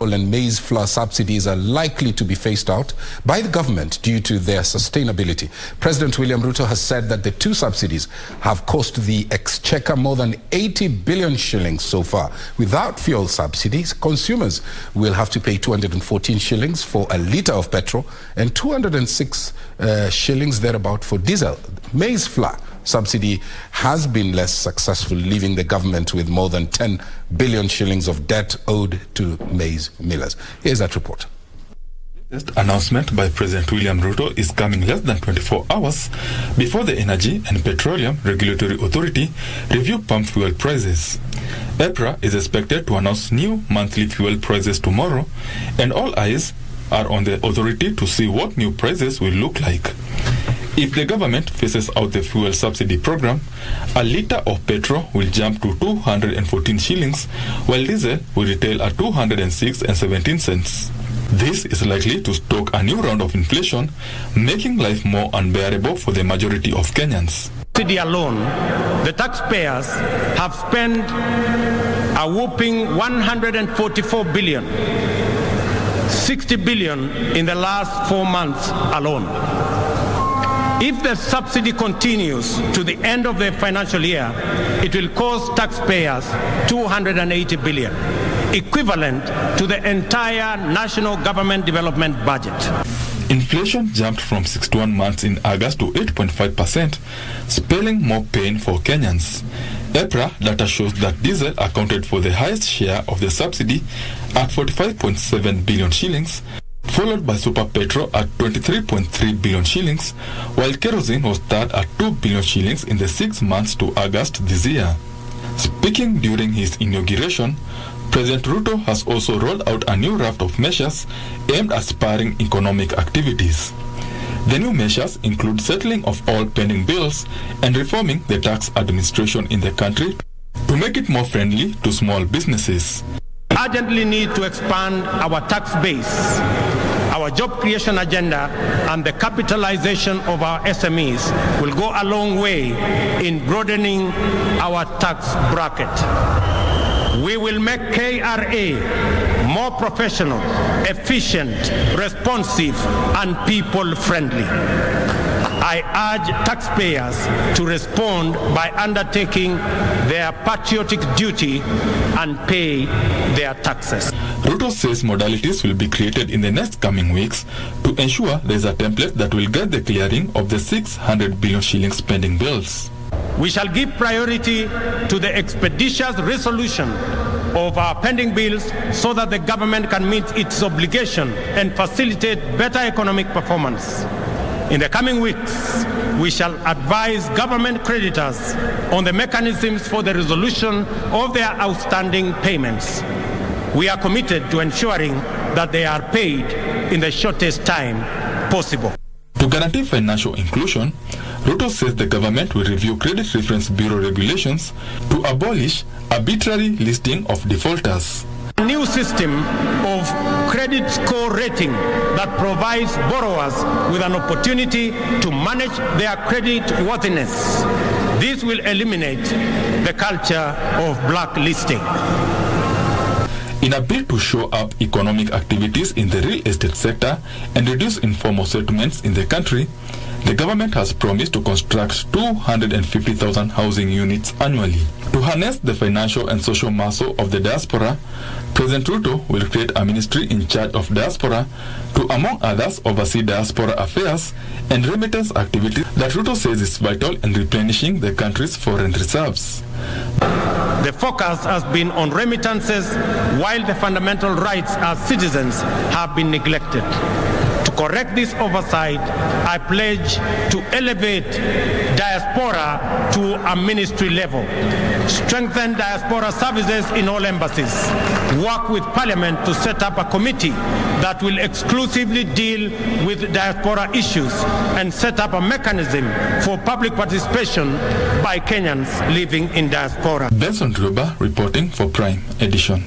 and maize flour subsidies are likely to be phased out by the government due to their sustainability. President William Ruto has said that the two subsidies have cost the exchequer more than 80 billion shillings so far. Without fuel subsidies, consumers will have to pay 214 shillings for a litre of petrol and 206 shillings thereabout for diesel. Maize flour subsidy has been less successful, leaving the government with more than 10 billion shillings of debt owed to maize millers. Here's that report. This announcement by President William Ruto is coming less than 24 hours before the Energy and Petroleum Regulatory Authority review pump fuel prices. EPRA is expected to announce new monthly fuel prices tomorrow, and all eyes are on the authority to see what new prices will look like. If the government phases out the fuel subsidy program, a litre of petrol will jump to 214 shillings, while diesel will retail at 206.17 cents. This is likely to stoke a new round of inflation, making life more unbearable for the majority of Kenyans. Subsidy alone, the taxpayers have spent a whopping 144 billion, 60 billion in the last 4 months alone. If the subsidy continues to the end of the financial year, it will cost taxpayers 280 billion, equivalent to the entire national government development budget. Inflation jumped from 61 months in August to 8.5%, spelling more pain for Kenyans. EPRA data shows that diesel accounted for the highest share of the subsidy at 45.7 billion shillings, followed by super petrol at 23.3 billion shillings, while kerosene was third at 2 billion shillings in the 6 months to August this year. Speaking during his inauguration, President Ruto has also rolled out a new raft of measures aimed at spurring economic activities. The new measures include settling of all pending bills and reforming the tax administration in the country to make it more friendly to small businesses. Urgently need to expand our tax base. Our job creation agenda and the capitalization of our SMEs will go a long way in broadening our tax bracket. We will make KRA more professional, efficient, responsive, and people-friendly. I urge taxpayers to respond by undertaking their patriotic duty and pay their taxes. Ruto says modalities will be created in the next coming weeks to ensure there is a template that will guide the clearing of the 600 billion shillings spending bills. We shall give priority to the expeditious resolution of our pending bills so that the government can meet its obligation and facilitate better economic performance. In the coming weeks, we shall advise government creditors on the mechanisms for the resolution of their outstanding payments. We are committed to ensuring that they are paid in the shortest time possible. To guarantee financial inclusion, Ruto says the government will review Credit Reference Bureau regulations to abolish arbitrary listing of defaulters. A new system of credit score rating that provides borrowers with an opportunity to manage their credit worthiness. This will eliminate the culture of blacklisting. In a bid to show up economic activities in the real estate sector and reduce informal settlements in the country, the government has promised to construct 250,000 housing units annually. To harness the financial and social muscle of the diaspora, President Ruto will create a ministry in charge of diaspora to, among others, oversee diaspora affairs and remittance activities that Ruto says is vital in replenishing the country's foreign reserves. The focus has been on remittances while the fundamental rights as citizens have been neglected. To correct this oversight, I pledge to elevate diaspora to a ministry level, strengthen diaspora services in all embassies, work with Parliament to set up a committee that will exclusively deal with diaspora issues, and set up a mechanism for public participation by Kenyans living in diaspora. Benson Druba reporting for Prime Edition.